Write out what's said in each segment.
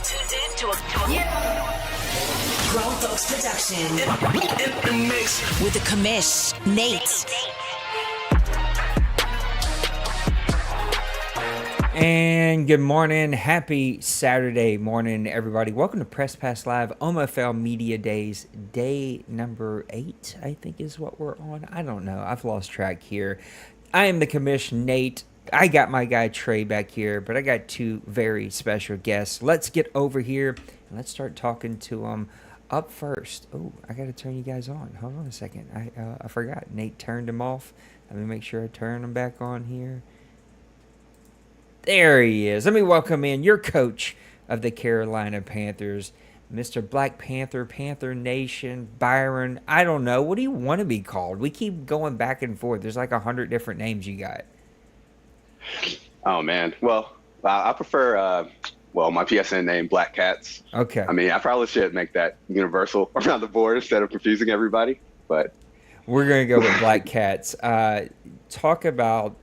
tuned in to a Grown Folks production. In the mix With the commish, Nate. And good morning. Happy Saturday morning, everybody. Welcome to Press Pass Live, OMFL Media Days, day number 8, I think is what we're on. I don't know. I've lost track here. I am the commish, Nate. I got my guy Trey back here, but I got two very special guests. Let's get over here and let's start talking to them. Up first. Oh, I got to turn you guys on. Hold on a second. I forgot. Nate turned them off. Let me make sure I turn them back on here. There he is. Let me welcome in your coach of the Carolina Panthers, Mr. Black Panther, Panther Nation, Bryon. I don't know. What do you want to be called? We keep going back and forth. There's like 100 different names you got. Oh, man. Well, I prefer, my PSN name, Black Cats. Okay. I mean, I probably should make that universal around the board instead of confusing everybody, but. We're going to go with Black Cats. Talk about...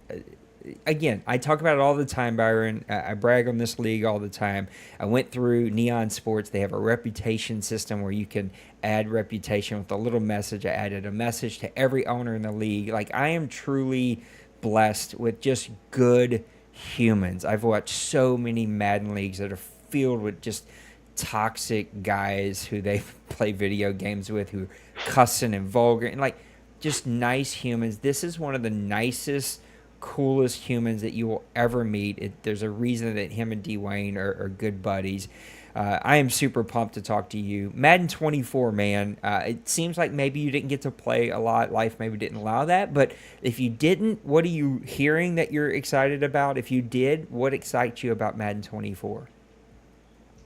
Again, I talk about it all the time, Bryon. I brag on this league all the time. I went through Neon Sports. They have a reputation system where you can add reputation with a little message. I added a message to every owner in the league. Like, I am truly blessed with just good humans. I've watched so many Madden leagues that are filled with just toxic guys who they play video games with, who are cussing and vulgar, and, like, just nice humans. This is one of the nicest, coolest humans that you will ever meet. There's a reason that him and Dwayne are good buddies. I am super pumped to talk to you. Madden 24, man. It seems like maybe you didn't get to play a lot. Life maybe didn't allow that. But if you didn't, what are you hearing that you're excited about? If you did, what excites you about Madden 24?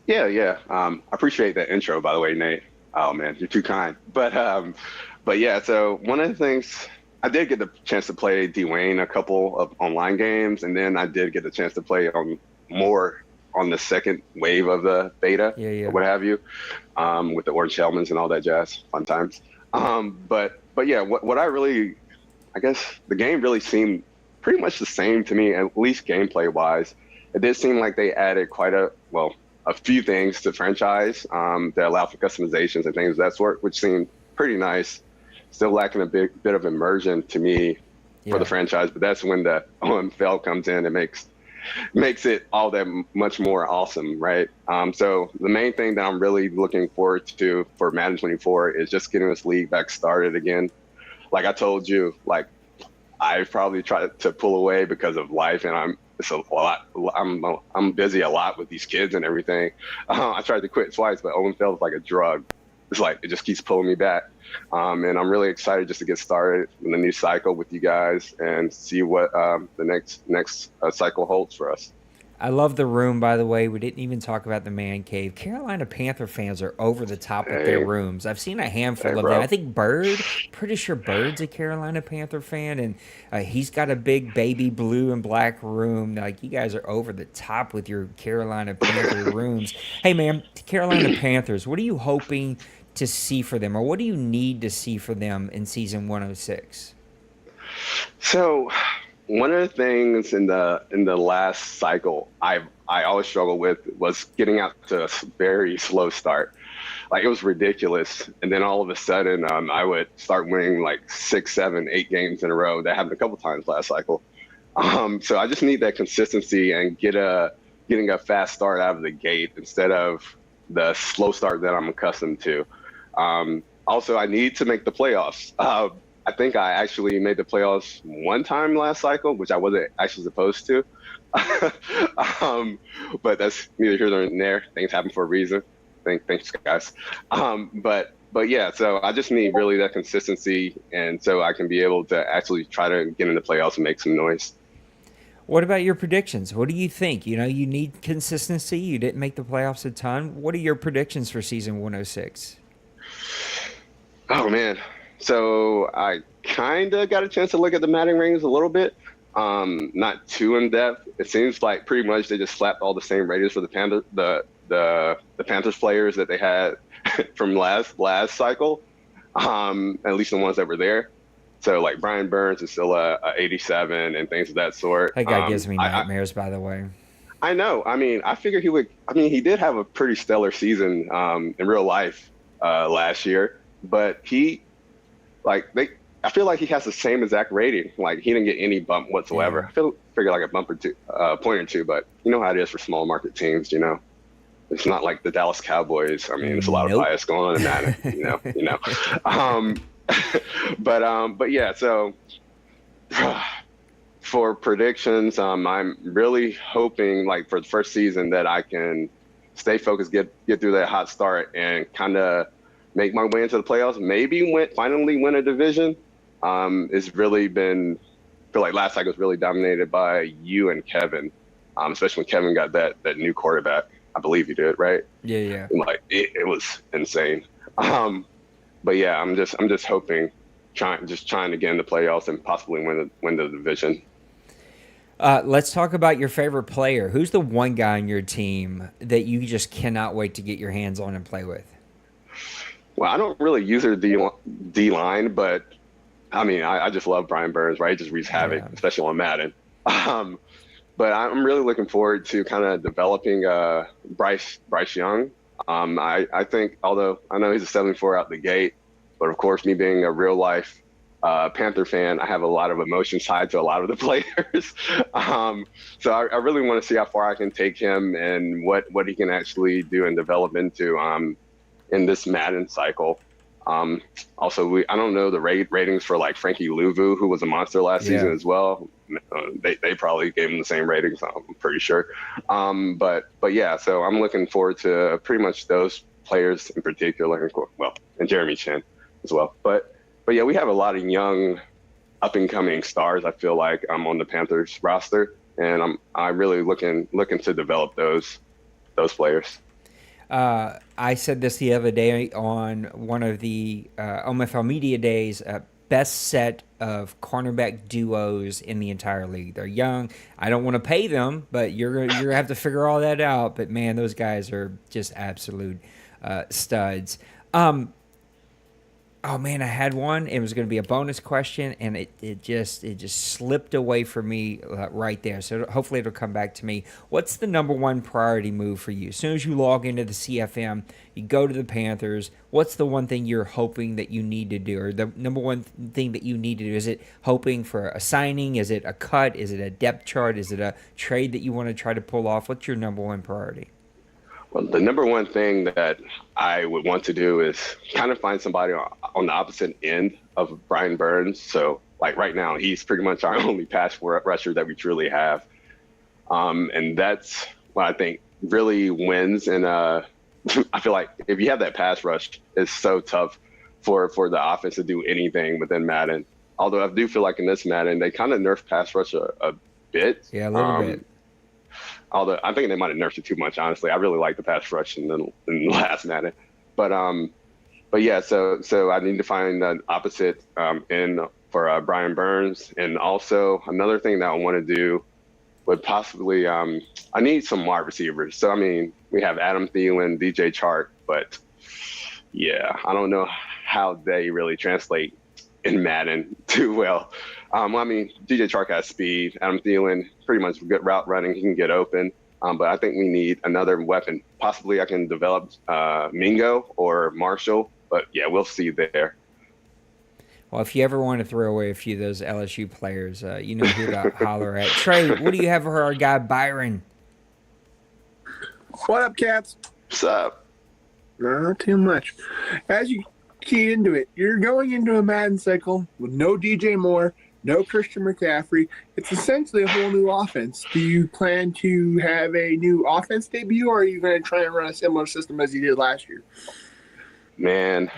Yeah. I appreciate that intro, by the way, Nate. Oh, man, you're too kind. But yeah, so one of the things... I did get the chance to play Dwayne a couple of online games, and then I did get the chance to play more on the second wave of the beta, or what have you, with the Orange Helmets and all that jazz. Fun times. But yeah, what I really, I guess the game really seemed pretty much the same to me, at least gameplay-wise. It did seem like they added a few things to the franchise that allow for customizations and things of that sort, which seemed pretty nice. Still lacking a bit of immersion to me for the franchise, but that's when the OMFL comes in and makes it all that much more awesome, right? So the main thing that I'm really looking forward to for Madden 24 is just getting this league back started again. Like I told you, like I probably tried to pull away because of life, and I'm busy a lot with these kids and everything. I tried to quit twice, but OMFL is like a drug. It's like it just keeps pulling me back. And I'm really excited just to get started in the new cycle with you guys and see what the next cycle holds for us. I love the room, by the way. We didn't even talk about the man cave. Carolina Panther fans are over the top with their rooms. I've seen a handful of them. I think pretty sure Bird's a Carolina Panther fan, and he's got a big baby blue and black room. Like, you guys are over the top with your Carolina Panther rooms. Hey, man, Carolina Panthers, what are you hoping to see for them, or what do you need to see for them in season 106? So one of the things in the last cycle I always struggled with was getting out to a very slow start. Like, it was ridiculous. And then all of a sudden I would start winning like 6, 7, 8 games in a row. That happened a couple times last cycle. So I just need that consistency and getting a fast start out of the gate instead of the slow start that I'm accustomed to. Also, I need to make the playoffs. I think I actually made the playoffs one time last cycle, which I wasn't actually supposed to. But that's neither here nor there. Things happen for a reason. Thanks, guys. But yeah, so I just need really that consistency, and so I can be able to actually try to get in the playoffs and make some noise. What about your predictions? What do you think? You need consistency. You didn't make the playoffs a ton. What are your predictions for season 106? Oh, man. So I kind of got a chance to look at the Madden rings a little bit. Not too in depth. It seems like pretty much they just slapped all the same ratings for the Panthers players that they had from last cycle. At least the ones that were there. So like Brian Burns is still a 87 and things of that sort. That guy gives me nightmares, by the way. I know. I mean, I figured he would. I mean, he did have a pretty stellar season in real life last year, but I feel like he has the same exact rating. Like he didn't get any bump whatsoever. Yeah. Figure like a bump or two, point or two, but you know how it is for small market teams. It's not like the Dallas Cowboys. I mean, there's a lot of Nope. bias going on in that. Um, but yeah. So for predictions, I'm really hoping like for the first season that I can stay focused, get through that hot start, and kind of make my way into the playoffs. Maybe finally win a division. It's really been, I feel like last cycle was really dominated by you and Kevin, especially when Kevin got that new quarterback. I believe he did, right? Yeah. And like it was insane. But yeah, I'm just hoping, trying to get in the playoffs and possibly win the division. Let's talk about your favorite player. Who's the one guy on your team that you just cannot wait to get your hands on and play with? Well, I don't really use their D line, but I mean, I just love Brian Burns, right? He just wreaks havoc, especially on Madden. But I'm really looking forward to kind of developing Bryce Young. I think, although I know he's a 74 out the gate, but of course, me being a real life Panther fan, I have a lot of emotions tied to a lot of the players. So I really want to see how far I can take him and what he can actually do and develop into in this Madden cycle. Also, I don't know the ratings for like Frankie Louvu, who was a monster last season as well. They probably gave him the same ratings, I'm pretty sure. But yeah, so I'm looking forward to pretty much those players in particular, and Jeremy Chin as well. But yeah, we have a lot of young, up and coming stars. I feel like I'm on the Panthers roster, and I'm really looking to develop those players. I said this the other day on one of the OMFL media days. Best set of cornerback duos in the entire league. They're young. I don't want to pay them, but you're gonna have to figure all that out. But man, those guys are just absolute studs. Oh man, I had one. It was going to be a bonus question, and it just slipped away from me right there. So hopefully it'll come back to me. What's the number one priority move for you? As soon as you log into the CFM, you go to the Panthers. What's the one thing you're hoping that you need to do, or the number one thing that you need to do? Is it hoping for a signing? Is it a cut? Is it a depth chart? Is it a trade that you want to try to pull off? What's your number one priority? Well, the number one thing that I would want to do is kind of find somebody on the opposite end of Brian Burns. So, like right now, he's pretty much our only pass rusher that we truly have. And that's what I think really wins. And I feel like if you have that pass rush, it's so tough for the offense to do anything within Madden. Although I do feel like in this Madden, they kind of nerfed pass rush a bit. Yeah, a little bit. Although I think they might have nerfed it too much, honestly. I really like the pass rush in the last Madden. But yeah, so I need to find an opposite end for Brian Burns. And also another thing that I want to do would possibly, I need some wide receivers. So, I mean, we have Adam Thielen, DJ Chark, but yeah, I don't know how they really translate in Madden too well. I mean, DJ Chark has speed. Adam Thielen, pretty much good route running. He can get open. But I think we need another weapon. Possibly I can develop Mingo or Marshall. But yeah, we'll see there. Well, if you ever want to throw away a few of those LSU players, you know who to holler at. Trey, what do you have for our guy Bryon? What up, cats? What's up? Not too much. As you key into it, you're going into a Madden cycle with no DJ Moore, no Christian McCaffrey. It's essentially a whole new offense. Do you plan to have a new offense debut, or are you going to try and run a similar system as you did last year? Man,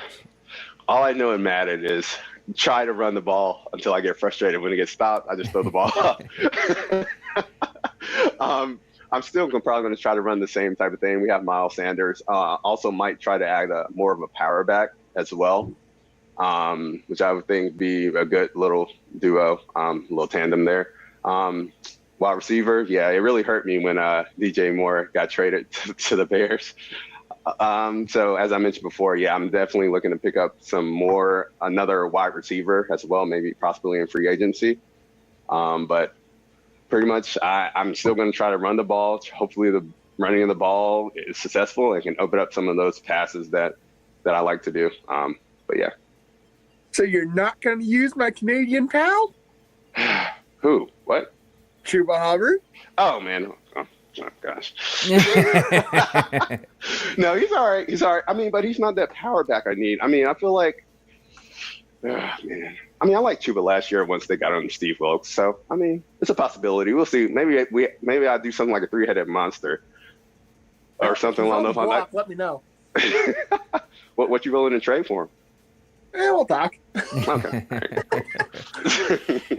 all I know in Madden is try to run the ball until I get frustrated. When it gets stopped, I just throw the ball up. I'm still probably going to try to run the same type of thing. We have Miles Sanders. Also might try to add more of a power back as well, which I would think be a good little duo, little tandem there. Wide receiver, yeah, it really hurt me when DJ Moore got traded to the Bears. So as I mentioned before, yeah, I'm definitely looking to pick up another wide receiver as well, maybe possibly in free agency. But pretty much I'm still going to try to run the ball. Hopefully the running of the ball is successful and can open up some of those passes that I like to do. But yeah. So you're not going to use my Canadian pal? Who? What? Chuba Hubbard? Oh, man. Oh gosh. No, he's all right. He's all right. I mean, but he's not that power back I need. I mean, I feel like, man. I mean, I liked Chuba last year once they got under Steve Wilkes. So, I mean, it's a possibility. We'll see. Maybe I do something like a 3-headed monster or something along those lines. Let me know. What you willing to trade for him? We'll talk. Okay. All right.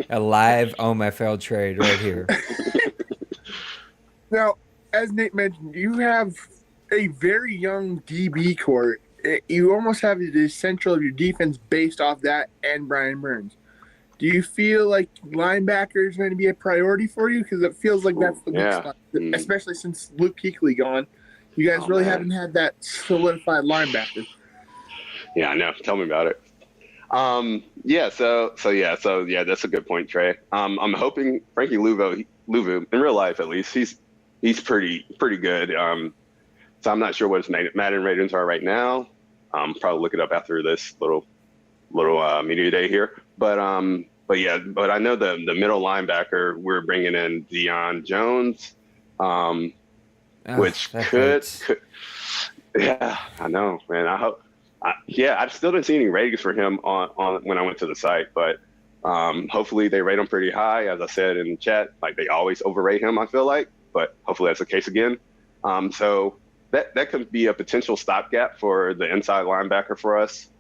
A live OMFL trade right here. Now, as Nate mentioned, you have a very young DB core. You almost have the essential of your defense based off that and Brian Burns. Do you feel like linebacker is going to be a priority for you? Because it feels like that's the big spot, especially since Luke Kuechly gone. You guys haven't had that solidified linebacker. Yeah, I know. Tell me about it. That's a good point, Trey. I'm hoping Frankie Luvu, in real life at least, he's pretty good. So I'm not sure what his Madden ratings are right now. Probably look it up after this little media day here. But I know the middle linebacker we're bringing in Deion Jones, which could. Yeah, I know, man. I hope. I still didn't see any ratings for him on when I went to the site, but hopefully they rate him pretty high. As I said in the chat, like they always overrate him, I feel like, but hopefully that's the case again. So that could be a potential stopgap for the inside linebacker for us.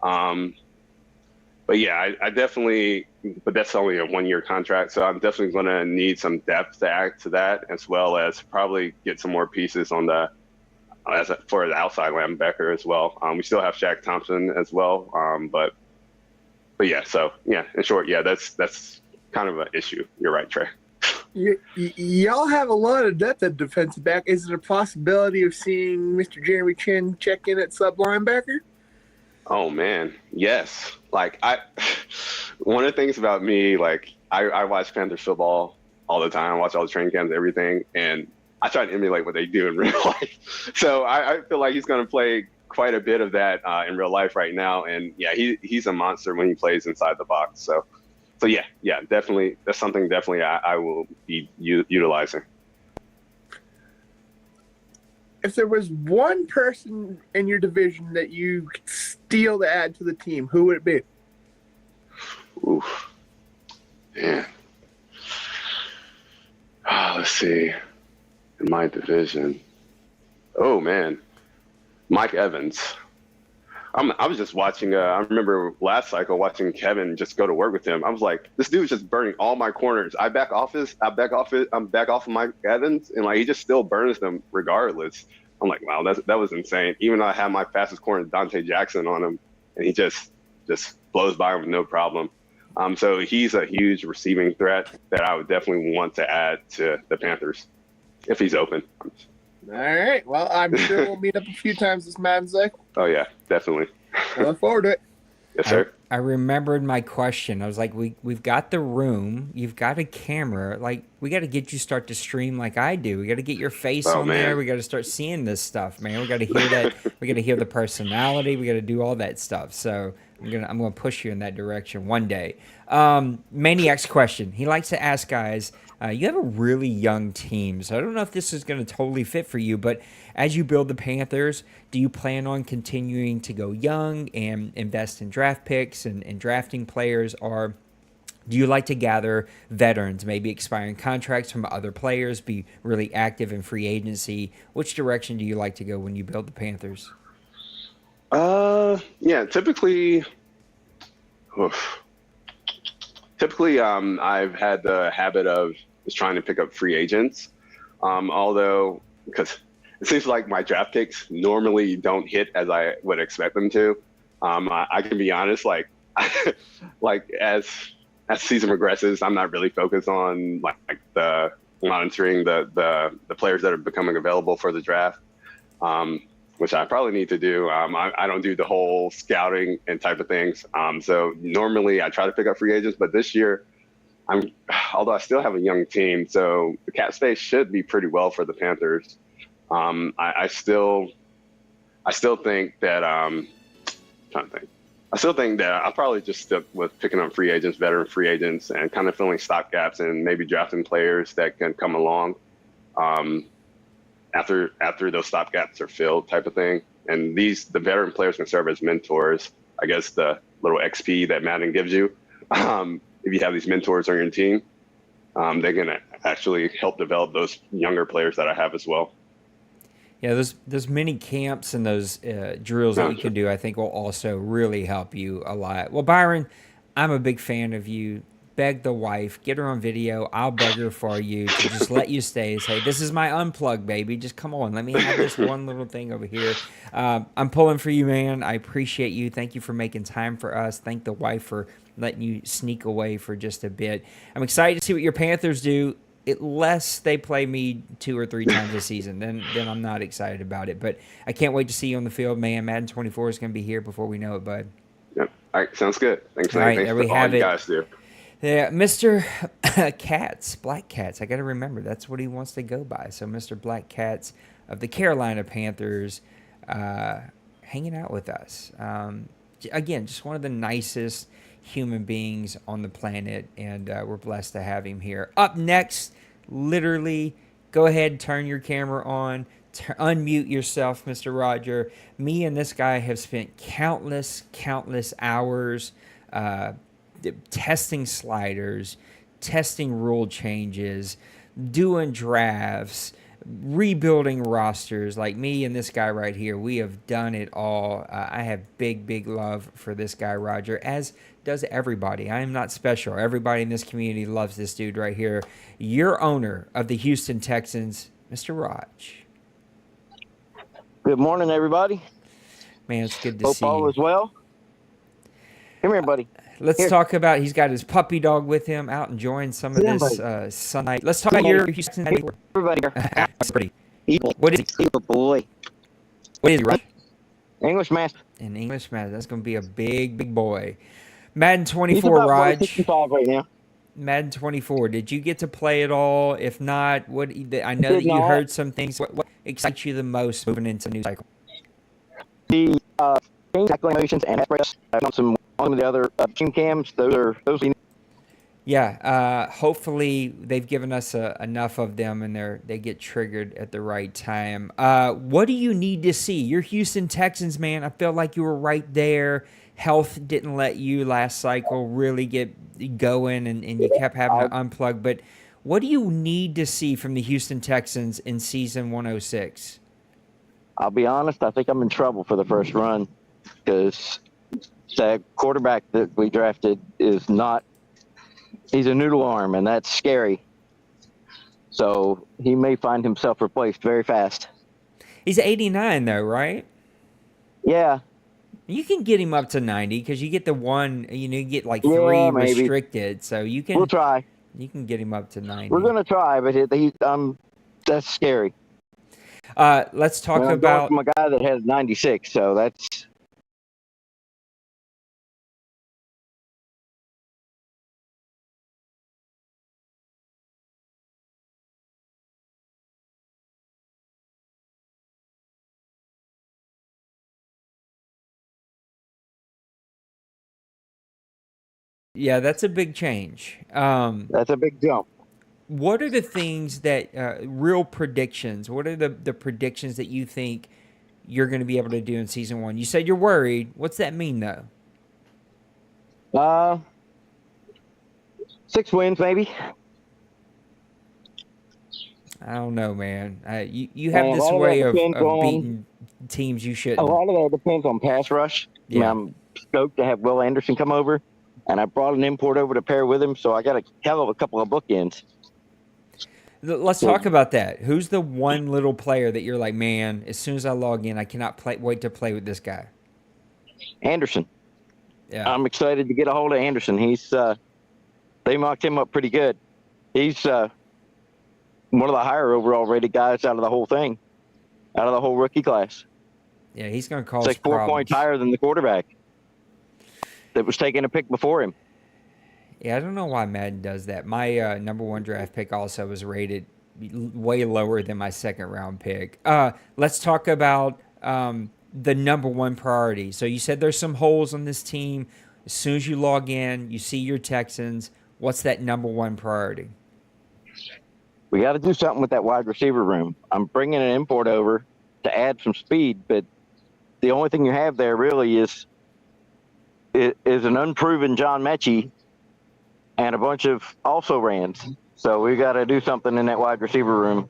But yeah, I definitely, but that's only a 1-year contract. So I'm definitely going to need some depth to add to that, as well as probably get some more pieces on for the outside linebacker as well. We still have Shaq Thompson as well. But yeah, so yeah, in short, yeah, that's kind of an issue. You're right, Trey. Y'all have a lot of depth at defensive back. Is it a possibility of seeing Mr. Jeremy Chin check in at sub linebacker? Oh man, yes. Like one of the things about me, like I watch Panthers football all the time. I watch all the training camps, everything, and I try to emulate what they do in real life. So I feel like he's going to play quite a bit of that in real life right now. And yeah, he's a monster when he plays inside the box. So yeah, definitely. That's something definitely I will be utilizing. If there was one person in your division that you could steal to add to the team, who would it be? Oof. Man. Let's see. In my division. Oh, man. Mike Evans. I was just watching, I remember last cycle watching Kevin just go to work with him. I was like, this dude's just burning all my corners. I'm back off of Mike Evans, and like he just still burns them regardless. I'm like, wow, that was insane. Even though I have my fastest corner, Dante Jackson, on him, and he just blows by him with no problem. So he's a huge receiving threat that I would definitely want to add to the Panthers if he's open. All right. Well, I'm sure we'll meet up a few times this Madden cycle. Oh, yeah, definitely. I look forward to it. Yes, sir. I remembered my question. I was like, we've got the room. You've got a camera. Like, we got to get you start to stream like I do. We got to get your face on there. We got to start seeing this stuff, man. We got to hear that. We got to hear the personality. We got to do all that stuff. So I'm gonna push you in that direction one day. Maniac's question. He likes to ask guys, you have a really young team, so I don't know if this is going to totally fit for you, but as you build the Panthers, do you plan on continuing to go young and invest in draft picks and drafting players, or do you like to gather veterans, maybe expiring contracts from other players, be really active in free agency? Which direction do you like to go when you build the Panthers? Yeah, typically, I've had the habit of just trying to pick up free agents. Although, because it seems like my draft picks normally don't hit as I would expect them to. I can be honest, like as season progresses, I'm not really focused on like the monitoring the players that are becoming available for the draft. Which I probably need to do. I don't do the whole scouting and type of things. So normally I try to pick up free agents, but this year although I still have a young team, so the cap space should be pretty well for the Panthers. I still think that trying to think. I still think that I'll probably just stick with picking up free agents, veteran free agents, and kind of filling stopgaps and maybe drafting players that can come along after those stopgaps are filled, type of thing. And the veteran players can serve as mentors. I guess the little XP that Madden gives you. If you have these mentors on your team, they can actually help develop those younger players that I have as well. Yeah, those mini camps and those drills that you can do, I think, will also really help you a lot. Well, Bryon, I'm a big fan of you. Beg the wife, get her on video. I'll beg her for you to just let you stay. Say, this is my unplug, baby. Just come on, let me have this one little thing over here. I'm pulling for you, man. I appreciate you. Thank you for making time for us. Thank the wife for letting you sneak away for just a bit. I'm excited to see what your Panthers do. Unless they play me 2 or 3 times a season, then I'm not excited about it. But I can't wait to see you on the field, man. Madden 24 is going to be here before we know it, bud. Yeah. All right, sounds good. Thanks, all right, thanks there for we all have you it. guys do. Yeah, Mr. Cats, Black Cats. I got to remember that's what he wants to go by. So Mr. Black Cats of the Carolina Panthers, hanging out with us. Again, just one of the nicest human beings on the planet, and we're blessed to have him here. Up next, literally, go ahead, turn your camera on, unmute yourself, Mr. Roger. Me and this guy have spent countless hours testing sliders, testing rule changes, doing drafts, rebuilding rosters. Like me and this guy right here, we have done it all. I have big love for this guy, Roger, as does everybody. I am not special. Everybody in this community loves this dude right here. You're owner of the Houston Texans, Mr. Raj. Good morning, everybody. Man, it's good to Hope see all you. is well. Come here, buddy. Let's talk about, he's got his puppy dog with him out enjoying some of this sunlight. Let's talk about your Houston. Everybody here. That's pretty. Evil. What is he? Evil boy. What is he, Raj? English master. An English man. That's going to be a big boy. Madden He's 24, about Raj. 65 right now. Madden 24. Did you get to play it all? If not, what? I know that Did you not. heard some things. What excites you the most moving into the new cycle? The change acclamations and express on some of the other team cams. Those. Yeah. Hopefully they've given us enough of them, and they get triggered at the right time. What do you need to see? You're Houston Texans, man. I feel like you were right there. Health didn't let you last cycle really get going, and you kept having to unplug. But what do you need to see from the Houston Texans in season 106? I'll be honest. I think I'm in trouble for the first run because that quarterback that we drafted is not. He's a noodle arm, and that's scary. So he may find himself replaced very fast. He's 89 though, right? Yeah. You can get him up to 90 because you get the one, you get like 3 Yeah, maybe. restricted, so you can. We'll try. You can get him up to 90. We're gonna try, but that's scary. Let's talk I'm about. going from a guy that has 96, so that's. Yeah, that's a big change. That's a big jump. What are the things that real predictions? What are the predictions that you think you're going to be able to do in season 1? You said you're worried. What's that mean, though? 6 wins, maybe. I don't know, man. You have Man, this all of way that of depends on- beating teams you A shouldn't. lot of that depends on pass rush. Yeah. I'm stoked to have Will Anderson come over, and I brought an import over to pair with him, so I got a hell of a couple of bookends. Let's talk about that. Who's the one little player that you're like, man, as soon as I log in, I cannot wait to play with this guy? Anderson. Yeah. I'm excited to get a hold of Anderson. He's they mocked him up pretty good. He's one of the higher overall rated guys out of the whole thing, out of the whole rookie class. Yeah, he's going to cause It's like 4 problems. points higher than the quarterback that was taking a pick before him. Yeah, I don't know why Madden does that. My number one draft pick also was rated way lower than my second round pick. Let's talk about the number one priority. So you said there's some holes on this team. As soon as you log in, you see your Texans. What's that number one priority? We got to do something with that wide receiver room. I'm bringing an import over to add some speed, but the only thing you have there really is an unproven John Mechie and a bunch of also rans. So we got to do something in that wide receiver room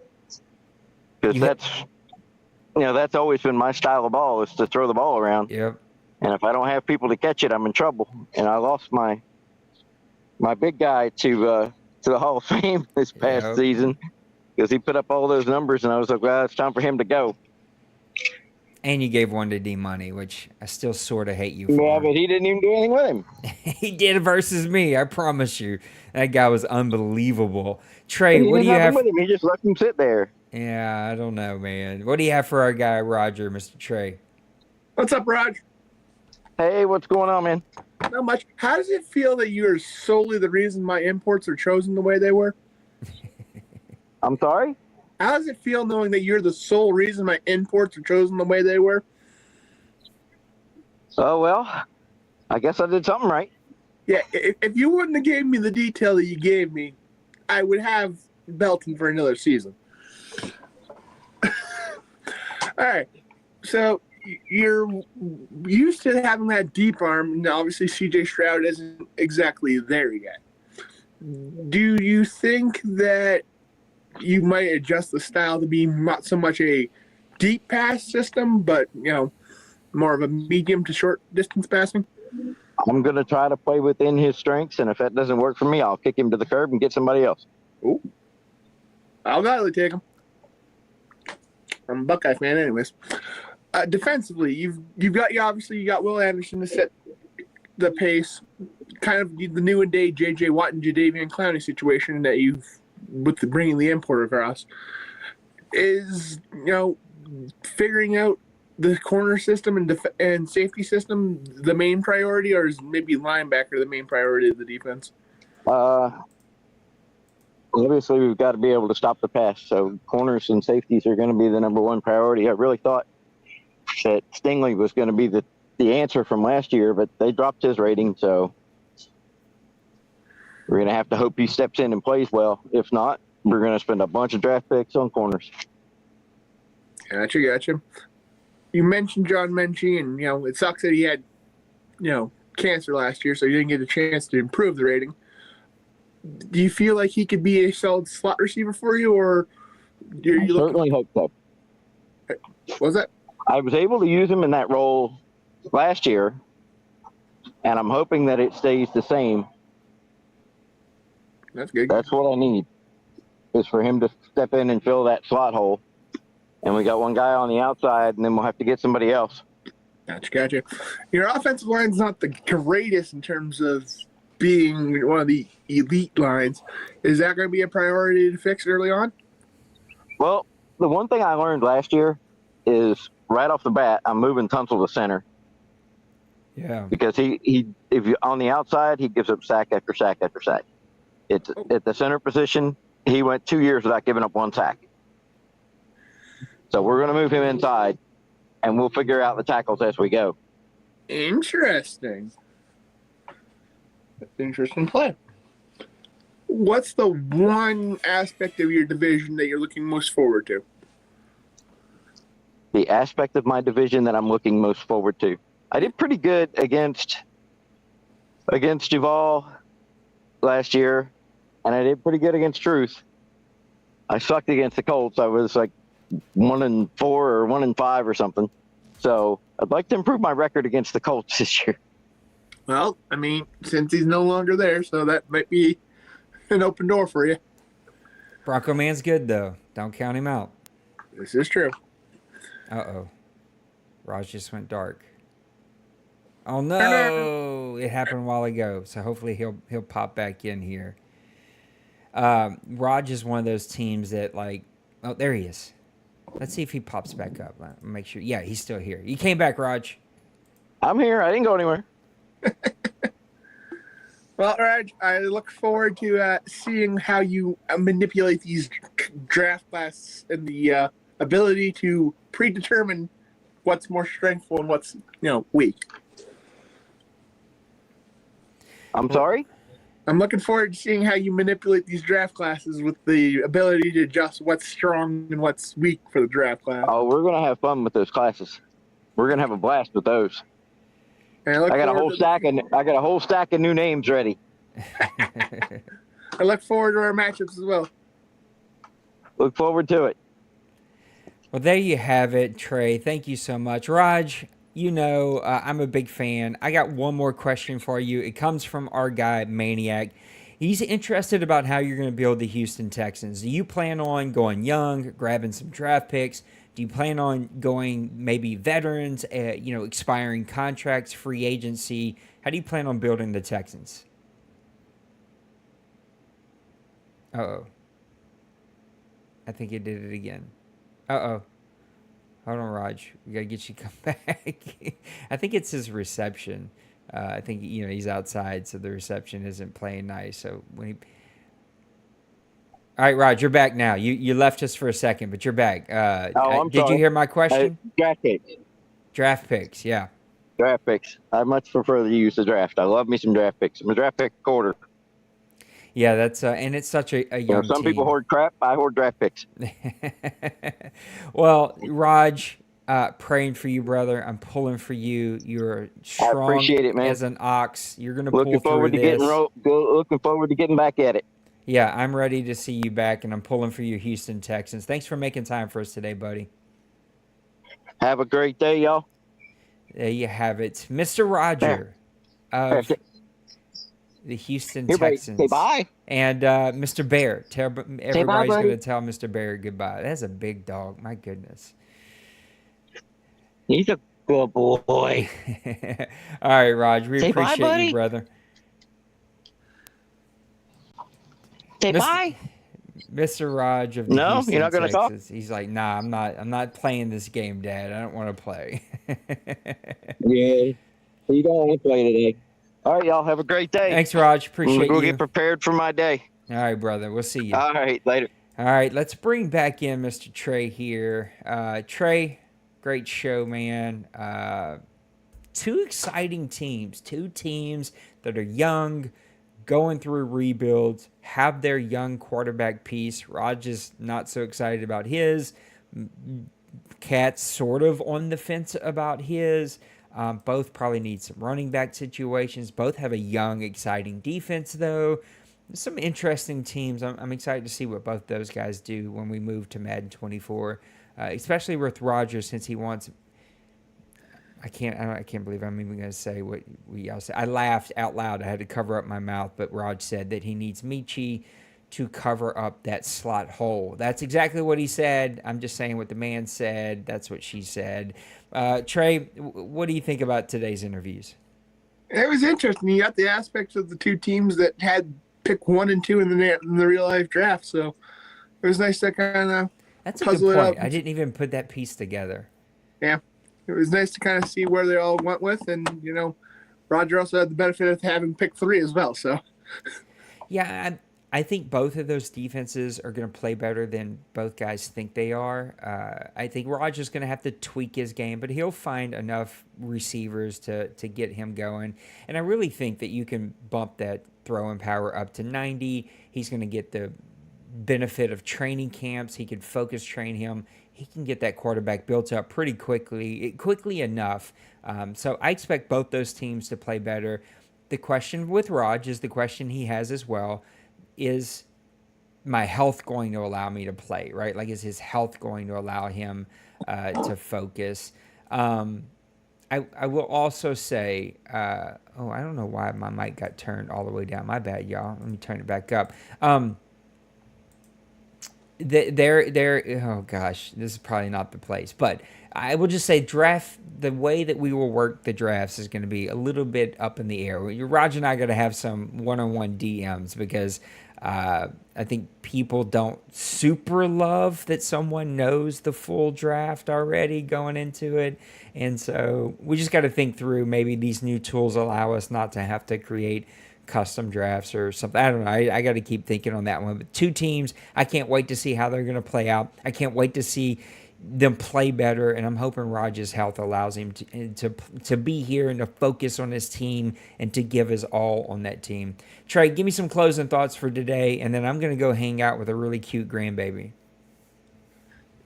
because that's always been my style of ball is to throw the ball around. Yep. And if I don't have people to catch it, I'm in trouble. And I lost my big guy to the Hall of Fame this past season because he put up all those numbers, and I was like, well, it's time for him to go. And you gave one to D Money, which I still sort of hate you for. Yeah, but he didn't even do anything with him. He did versus me. I promise you, that guy was unbelievable. Trey, what do you have? With him. He just let him sit there. Yeah, I don't know, man. What do you have for our guy Roger, Mr. Trey? What's up, Rod? Hey, what's going on, man? Not much. How does it feel that you are solely the reason my imports are chosen the way they were? I'm sorry? How does it feel knowing that you're the sole reason my imports are chosen the way they were? Oh, well, I guess I did something right. Yeah, if you wouldn't have gave me the detail that you gave me, I would have Belton for another season. All right, so you're used to having that deep arm, and obviously CJ Stroud isn't exactly there yet. Do you think that you might adjust the style to be not so much a deep pass system, but, more of a medium to short distance passing? I'm going to try to play within his strengths, and if that doesn't work for me, I'll kick him to the curb and get somebody else. Ooh. I'll gladly take him. I'm a Buckeye fan anyways. Defensively, you've got Will Anderson to set the pace, kind of the new and day J.J. Watt and Jadeveon Clowney situation that you've with bringing the import across is figuring out the corner system and safety system the main priority, or is maybe linebacker the main priority of the defense? Obviously, we've got to be able to stop the pass, so corners and safeties are going to be the number one priority. I really thought that Stingley was going to be the answer from last year, but they dropped his rating, so we're going to have to hope he steps in and plays well. If not, we're going to spend a bunch of draft picks on corners. Gotcha. You mentioned John Mechie, and, it sucks that he had, cancer last year, so he didn't get a chance to improve the rating. Do you feel like he could be a solid slot receiver for you, or I certainly hope so. What was that? I was able to use him in that role last year, and I'm hoping that it stays the same. That's good. That's what I need, is for him to step in and fill that slot hole. And we got one guy on the outside, and then we'll have to get somebody else. Gotcha. Your offensive line's not the greatest in terms of being one of the elite lines. Is that going to be a priority to fix early on? Well, the one thing I learned last year is right off the bat, I'm moving Tunsil to center. Yeah. Because he if you on the outside, he gives up sack after sack after sack. It's at the center position. He went 2 years without giving up one sack. So we're going to move him inside, and we'll figure out the tackles as we go. Interesting. That's an interesting play. What's the one aspect of your division that you're looking most forward to? The aspect of my division that I'm looking most forward to. I did pretty good against Duval last year, and I did pretty good against Truth. I sucked against the Colts. I was like 1-4 or 1-5 or something. So I'd like to improve my record against the Colts this year. Well, I mean, since he's no longer there, so that might be an open door for you. Bronco Man's good, though. Don't count him out. This is true. Uh-oh. Raj just went dark. Oh, no. It happened a while ago, so hopefully he'll pop back in here. Raj is one of those teams that, oh, there he is. Let's see if he pops back up. Make sure. Yeah, he's still here. You came back, Raj. I'm here. I didn't go anywhere. Well, Raj, I look forward to seeing how you manipulate these draft classes and the ability to predetermine what's more strengthful and what's weak. I'm sorry? I'm looking forward to seeing how you manipulate these draft classes with the ability to adjust what's strong and what's weak for the draft class. Oh, we're going to have fun with those classes. We're going to have a blast with those. And I got a whole stack of new names ready. I look forward to our matchups as well. Look forward to it. Well, there you have it, Trey. Thank you so much. Raj, I'm a big fan. I got one more question for you. It comes from our guy, Maniac. He's interested about how you're going to build the Houston Texans. Do you plan on going young, grabbing some draft picks? Do you plan on going maybe veterans, expiring contracts, free agency? How do you plan on building the Texans? Uh-oh. I think he did it again. Uh-oh. Hold on, Raj. We got to get you to come back. I think it's his reception. I think, he's outside, so the reception isn't playing nice. So when he... All right, Raj, you're back now. You left us for a second, but you're back. I'm did sorry. you hear my question? Draft picks. Draft picks, yeah. Draft picks. I much prefer to use the draft. I love me some draft picks. I'm a draft pick quarter. Yeah, that's and it's such a young some team. people hoard crap. I hoard draft picks. Well, Raj, praying for you, brother. I'm pulling for you. You're strong I appreciate it, man. as an ox. You're going to pull through this. Looking forward to getting back at it. Yeah, I'm ready to see you back, and I'm pulling for you, Houston Texans. Thanks for making time for us today, buddy. Have a great day, y'all. There you have it. Mr. Roger of the Houston Texans. Say bye. And Mr. Bear. Everybody's going to tell Mr. Bear goodbye. That's a big dog. My goodness. He's a good boy. All right, Raj. We Say appreciate bye, you, brother. Say bye. Mr. Raj of the Houston, you're not going to talk? He's like, nah, I'm not playing this game, Dad. I don't want to play. Yeah. You don't want to play today. All right, y'all. Have a great day. Thanks, Raj. Appreciate you. We'll get prepared for my day. All right, brother. We'll see you. All right, later. All right, let's bring back in Mr. Trey here. Trey, great show, man. Two exciting teams. Two teams that are young, going through rebuilds, have their young quarterback piece. Raj is not so excited about his. Cat's sort of on the fence about his. Both probably need some running back situations. Both have a young, exciting defense, though. Some interesting teams. I'm excited to see what both those guys do when we move to Madden 24, especially with Roger, since he wants. I can't believe I'm even going to say what we all said. I laughed out loud. I had to cover up my mouth, but Raj said that he needs Michi to cover up that slot hole. That's exactly what he said. I'm just saying what the man said. That's what she said. Trey, what do you think about today's interviews? It was interesting. You got the aspects of the two teams that had pick 1 and 2 in the real life draft. So it was nice to kind of That's a good point. I didn't even put that piece together. Yeah. It was nice to kind of see where they all went with. And, Roger also had the benefit of having pick 3 as well. So, yeah, I think both of those defenses are going to play better than both guys think they are. I think Roger's going to have to tweak his game, but he'll find enough receivers to get him going. And I really think that you can bump that throwing power up to 90. He's going to get the benefit of training camps. He can focus train him. He can get that quarterback built up pretty quickly enough. So I expect both those teams to play better. The question with Raj is the question he has as well. Is my health going to allow me to play, right? Like, is his health going to allow him to focus? I will also say, I don't know why my mic got turned all the way down. My bad, y'all. Let me turn it back up. Oh gosh, this is probably not the place, but I will just say the way that we will work the drafts is going to be a little bit up in the air. Roger and I are going to have some one-on-one DMs because I think people don't super love that someone knows the full draft already going into it. And so we just got to think through, maybe these new tools allow us not to have to create custom drafts or something. I don't know. I got to keep thinking on that one. But 2 teams, I can't wait to see how they're going to play out. I can't wait to see them play better, and I'm hoping Roger's health allows him to be here and to focus on his team and to give his all on that team. Trey, give me some closing thoughts for today, and then I'm going to go hang out with a really cute grandbaby.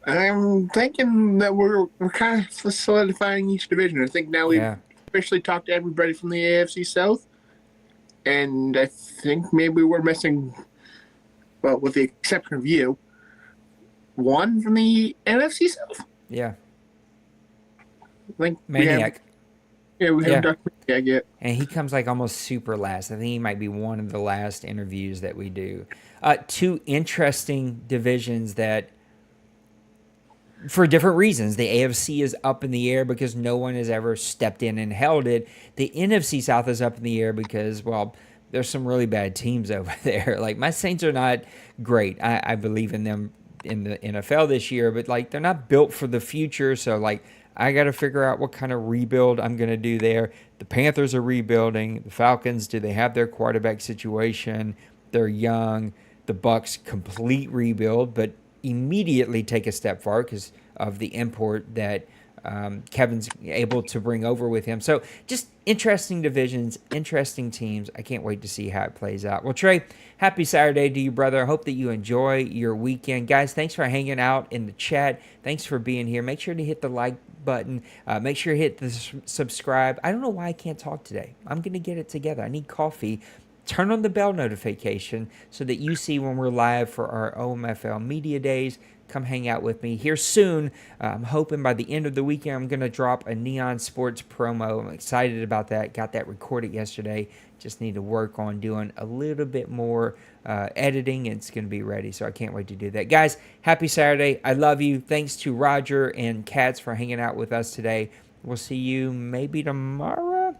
I'm thinking that we're kind of solidifying each division. I think now we've officially talked to everybody from the AFC South, and I think maybe we're missing, well, with the exception of you, one from the NFC South. Yeah. I think Maniac. we haven't talked to Maniac yet. And he comes like almost super last. I think he might be one of the last interviews that we do. 2 interesting divisions that, for different reasons, the AFC is up in the air because no one has ever stepped in and held it. The NFC South is up in the air because, well, there's some really bad teams over there. Like, my Saints are not great. I believe in them in the NFL this year, but like, they're not built for the future. So like, I got to figure out what kind of rebuild I'm going to do there. The Panthers are rebuilding. The Falcons, do they have their quarterback situation? They're young. The Bucks, complete rebuild, but immediately take a step forward because of the import that Kevin's able to bring over with him. So just interesting divisions, interesting teams. I can't wait to see how it plays out. Well, Trey, happy Saturday to you, brother. I hope that you enjoy your weekend. Guys, thanks for hanging out in the chat. Thanks for being here. Make sure to hit the like button. Make sure to hit the subscribe. I don't know why I can't talk today. I'm going to get it together. I need coffee. Turn on the bell notification so that you see when we're live for our OMFL Media Days. Come hang out with me here soon. I'm hoping by the end of the weekend I'm going to drop a Neon Sports promo. I'm excited about that. Got that recorded yesterday. Just need to work on doing a little bit more editing, and it's going to be ready. So I can't wait to do that. Guys, happy Saturday. I love you. Thanks to Roger and Katz for hanging out with us today. We'll see you maybe tomorrow.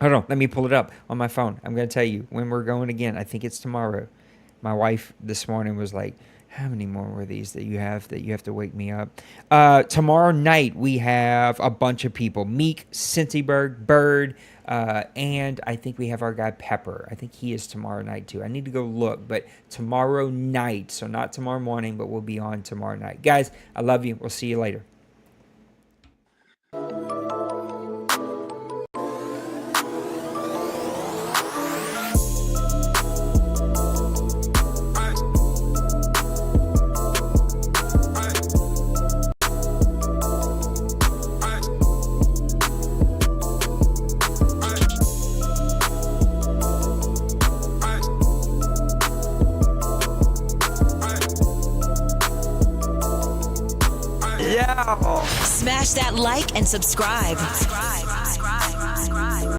Hold on. Let me pull it up on my phone. I'm going to tell you when we're going again. I think it's tomorrow. My wife this morning was like, how many more were these that you have to wake me up? Tomorrow night, we have a bunch of people. Meek, Cincyberg, Bird, and I think we have our guy Pepper. I think he is tomorrow night, too. I need to go look, but tomorrow night, so not tomorrow morning, but we'll be on tomorrow night. Guys, I love you. We'll see you later. Smash that like and subscribe.